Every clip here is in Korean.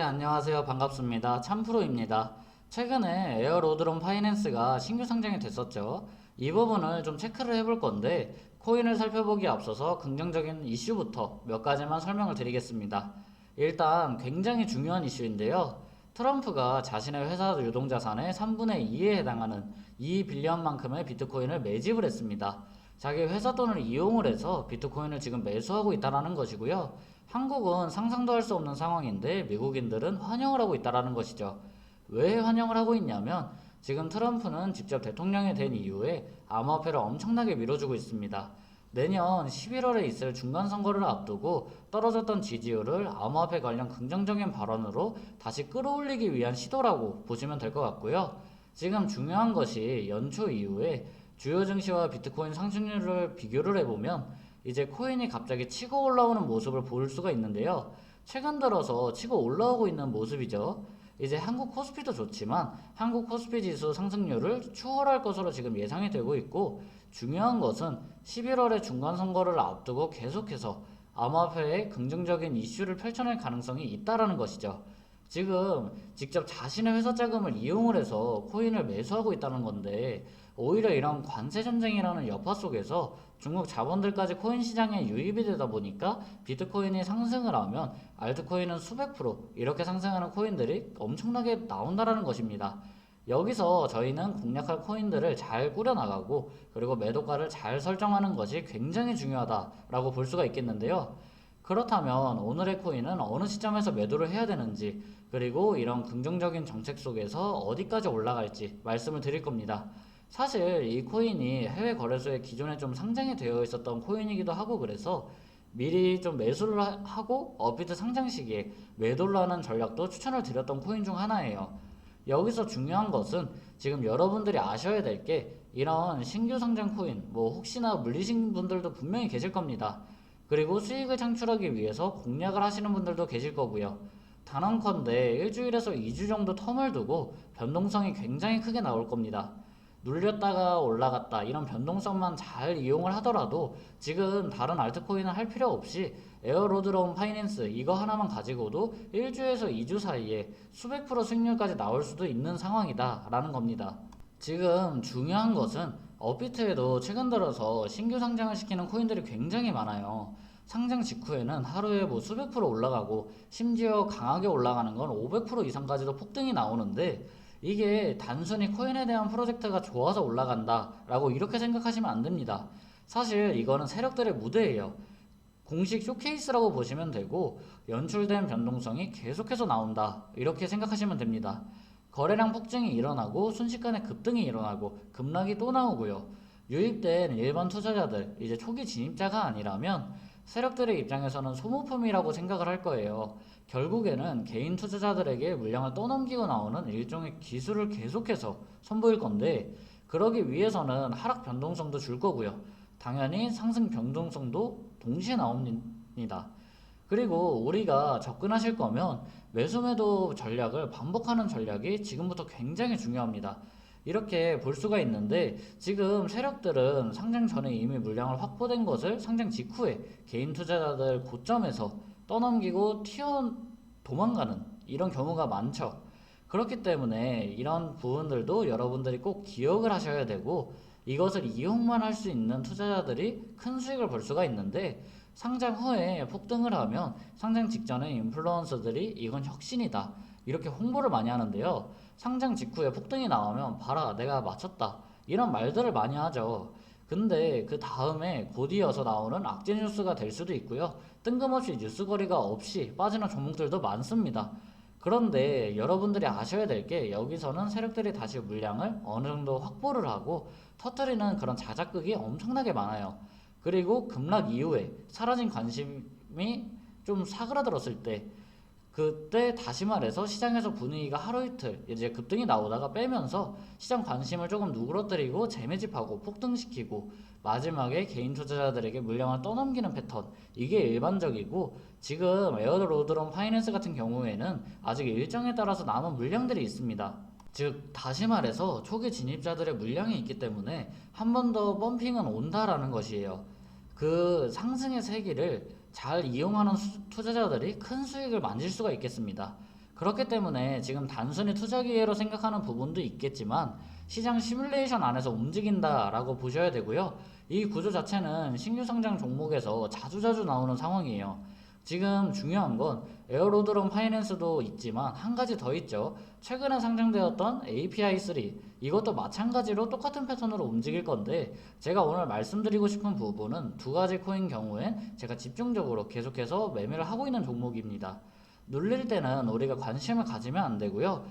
안녕하세요. 반갑습니다. 참프로입니다. 최근에 에어로드론 파이낸스가 신규 상장이 됐었죠. 이 부분을 좀 체크를 해볼 건데, 코인을 살펴보기에 앞서서 긍정적인 이슈부터 몇 가지만 설명을 드리겠습니다. 일단 굉장히 중요한 이슈인데요. 트럼프가 자신의 회사 유동자산의 3분의 2에 해당하는 2빌리언만큼의 비트코인을 매집을 했습니다. 자기 회사 돈을 이용을 해서 비트코인을 지금 매수하고 있다는 것이고요. 한국은 상상도 할 수 없는 상황인데 미국인들은 환영을 하고 있다는 것이죠. 왜 환영을 하고 있냐면 지금 트럼프는 직접 대통령이 된 이후에 암호화폐를 엄청나게 밀어주고 있습니다. 내년 11월에 있을 중간선거를 앞두고 떨어졌던 지지율을 암호화폐 관련 긍정적인 발언으로 다시 끌어올리기 위한 시도라고 보시면 될 것 같고요. 지금 중요한 것이 연초 이후에 주요 증시와 비트코인 상승률을 비교를 해보면 이제 코인이 갑자기 치고 올라오는 모습을 볼 수가 있는데요. 최근 들어서 치고 올라오고 있는 모습이죠. 이제 한국 코스피도 좋지만 한국 코스피 지수 상승률을 추월할 것으로 지금 예상이 되고 있고, 중요한 것은 11월에 중간선거를 앞두고 계속해서 암호화폐에 긍정적인 이슈를 펼쳐낼 가능성이 있다라는 것이죠. 지금 직접 자신의 회사 자금을 이용을 해서 코인을 매수하고 있다는 건데, 오히려 이런 관세 전쟁이라는 여파 속에서 중국 자본들까지 코인 시장에 유입이 되다 보니까 비트코인이 상승을 하면 알트코인은 수백 프로 이렇게 상승하는 코인들이 엄청나게 나온다라는 것입니다. 여기서 저희는 공략할 코인들을 잘 꾸려나가고, 그리고 매도가를 잘 설정하는 것이 굉장히 중요하다라고 볼 수가 있겠는데요. 그렇다면 오늘의 코인은 어느 시점에서 매도를 해야 되는지, 그리고 이런 긍정적인 정책 속에서 어디까지 올라갈지 말씀을 드릴 겁니다. 사실 이 코인이 해외 거래소에 기존에 좀 상장이 되어 있었던 코인이기도 하고, 그래서 미리 좀 매수를 하고 업비트 상장 시기에 매도를 하는 전략도 추천을 드렸던 코인 중 하나예요. 여기서 중요한 것은 지금 여러분들이 아셔야 될 게, 이런 신규 상장 코인 뭐 혹시나 물리신 분들도 분명히 계실 겁니다. 그리고 수익을 창출하기 위해서 공략을 하시는 분들도 계실 거고요. 단언컨대 일주일에서 2주 정도 텀을 두고 변동성이 굉장히 크게 나올 겁니다. 눌렸다가 올라갔다 이런 변동성만 잘 이용을 하더라도 지금 다른 알트코인을 할 필요 없이 에어로드론 파이낸스 이거 하나만 가지고도 1주에서 2주 사이에 수백 프로 수익률까지 나올 수도 있는 상황이다 라는 겁니다. 지금 중요한 것은 업비트에도 최근 들어서 신규 상장을 시키는 코인들이 굉장히 많아요. 상장 직후에는 하루에 뭐 수백 프로 올라가고, 심지어 강하게 올라가는 건 500% 이상까지도 폭등이 나오는데, 이게 단순히 코인에 대한 프로젝트가 좋아서 올라간다 라고 이렇게 생각하시면 안 됩니다. 사실 이거는 세력들의 무대예요. 공식 쇼케이스라고 보시면 되고, 연출된 변동성이 계속해서 나온다 이렇게 생각하시면 됩니다. 거래량 폭증이 일어나고 순식간에 급등이 일어나고 급락이 또 나오고요. 유입된 일반 투자자들, 이제 초기 진입자가 아니라면 세력들의 입장에서는 소모품이라고 생각을 할 거예요. 결국에는 개인 투자자들에게 물량을 떠넘기고 나오는 일종의 기술을 계속해서 선보일 건데, 그러기 위해서는 하락 변동성도 줄 거고요. 당연히 상승 변동성도 동시에 나옵니다. 그리고 우리가 접근하실 거면 매수 매도 전략을 반복하는 전략이 지금부터 굉장히 중요합니다. 이렇게 볼 수가 있는데, 지금 세력들은 상장 전에 이미 물량을 확보된 것을 상장 직후에 개인 투자자들 고점에서 떠넘기고 튀어 도망가는 이런 경우가 많죠. 그렇기 때문에 이런 부분들도 여러분들이 꼭 기억을 하셔야 되고, 이것을 이용만 할 수 있는 투자자들이 큰 수익을 볼 수가 있는데, 상장 후에 폭등을 하면 상장 직전에 인플루언서들이 이건 혁신이다 이렇게 홍보를 많이 하는데요. 상장 직후에 폭등이 나오면 봐라 내가 맞췄다 이런 말들을 많이 하죠. 근데 그 다음에 곧 이어서 나오는 악재 뉴스가 될 수도 있고요. 뜬금없이 뉴스 거리가 없이 빠지는 종목들도 많습니다. 그런데 여러분들이 아셔야 될 게, 여기서는 세력들이 다시 물량을 어느 정도 확보를 하고 터뜨리는 그런 자작극이 엄청나게 많아요. 그리고 급락 이후에 사라진 관심이 좀 사그라들었을 때, 그때 다시 말해서 시장에서 분위기가 하루 이틀 이제 급등이 나오다가 빼면서 시장 관심을 조금 누그러뜨리고 재매집하고 폭등시키고, 마지막에 개인 투자자들에게 물량을 떠넘기는 패턴, 이게 일반적이고, 지금 에어로드론 파이낸스 같은 경우에는 아직 일정에 따라서 남은 물량들이 있습니다. 즉 다시 말해서 초기 진입자들의 물량이 있기 때문에 한 번 더 펌핑은 온다라는 것이에요. 그 상승의 세기를 잘 이용하는 투자자들이 큰 수익을 만질 수가 있겠습니다. 그렇기 때문에 지금 단순히 투자 기회로 생각하는 부분도 있겠지만 시장 시뮬레이션 안에서 움직인다라고 보셔야 되고요. 이 구조 자체는 신규 상장 종목에서 자주자주 나오는 상황이에요. 지금 중요한 건 에어로드론 파이낸스도 있지만 한 가지 더 있죠. 최근에 상장되었던 API3 이것도 마찬가지로 똑같은 패턴으로 움직일 건데 제가 오늘 말씀드리고 싶은 부분은 두 가지 코인 경우엔 제가 집중적으로 계속해서 매매를 하고 있는 종목입니다. 눌릴 때는 우리가 관심을 가지면 안 되고요.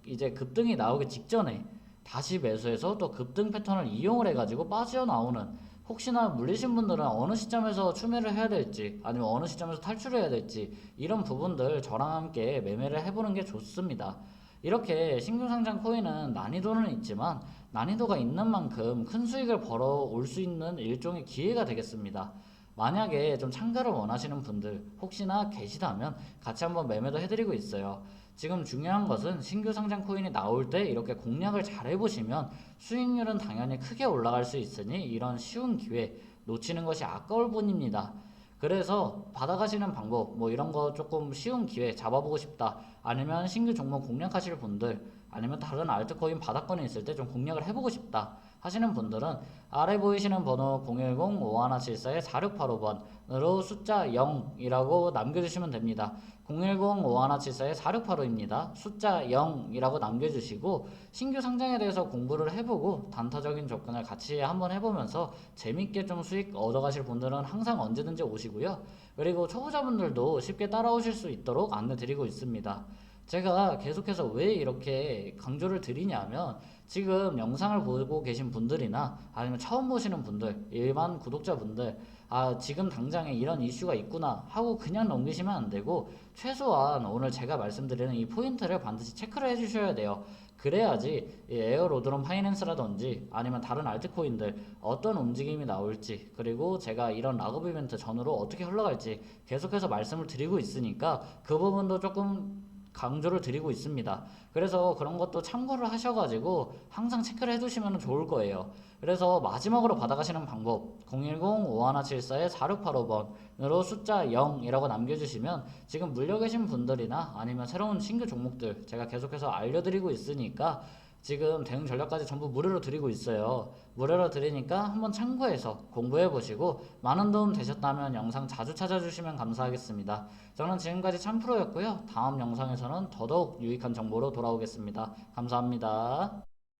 이제 급등이 나오기 직전에 다시 매수해서 또 급등 패턴을 이용을 해가지고 빠져나오는 혹시나 물리신 분들은 어느 시점에서 추매를 해야 될지 아니면 어느 시점에서 탈출을 해야 될지 이런 부분들 저랑 함께 매매를 해보는 게 좋습니다. 이렇게 신규 상장 코인은 난이도는 있지만 난이도가 있는 만큼 큰 수익을 벌어올 수 있는 일종의 기회가 되겠습니다. 만약에 좀 참가를 원하시는 분들 혹시나 계시다면 같이 한번 매매도 해드리고 있어요. 지금 중요한 것은 신규 상장 코인이 나올 때 이렇게 공략을 잘 해보시면 수익률은 당연히 크게 올라갈 수 있으니 이런 쉬운 기회 놓치는 것이 아까울 뿐입니다. 그래서 받아가시는 방법 뭐 이런 거 조금 쉬운 기회 잡아보고 싶다 아니면 신규 종목 공략하실 분들 아니면 다른 알트코인 바닥권에 있을 때 좀 공략을 해보고 싶다 하시는 분들은 아래 보이시는 번호 010-5174-4685번으로 숫자 0이라고 남겨주시면 됩니다. 010-5174-4685입니다. 숫자 0이라고 남겨주시고 신규 상장에 대해서 공부를 해보고 단타적인 접근을 같이 한번 해보면서 재밌게 좀 수익 얻어가실 분들은 항상 언제든지 오시고요. 그리고 초보자분들도 쉽게 따라오실 수 있도록 안내드리고 있습니다. 제가 계속해서 왜 이렇게 강조를 드리냐면 지금 영상을 보고 계신 분들이나 아니면 처음 보시는 분들, 일반 구독자분들 지금 당장에 이런 이슈가 있구나 하고 그냥 넘기시면 안 되고 최소한 오늘 제가 말씀드리는 이 포인트를 반드시 체크를 해주셔야 돼요. 그래야지 에어로드론 파이낸스라든지 아니면 다른 알트코인들 어떤 움직임이 나올지 그리고 제가 이런 락업 이벤트 전후로 어떻게 흘러갈지 계속해서 말씀을 드리고 있으니까 그 부분도 조금 강조를 드리고 있습니다. 그래서 그런 것도 참고를 하셔가지고 항상 체크를 해두시면 좋을 거예요. 그래서 마지막으로 받아가시는 방법 010-5174-4685번으로 숫자 0이라고 남겨주시면 지금 물려 계신 분들이나 아니면 새로운 신규 종목들 제가 계속해서 알려드리고 있으니까 지금 대응 전략까지 전부 무료로 드리고 있어요. 무료로 드리니까 한번 참고해서 공부해 보시고 많은 도움 되셨다면 영상 자주 찾아주시면 감사하겠습니다. 저는 지금까지 참프로였고요. 다음 영상에서는 더더욱 유익한 정보로 돌아오겠습니다. 감사합니다.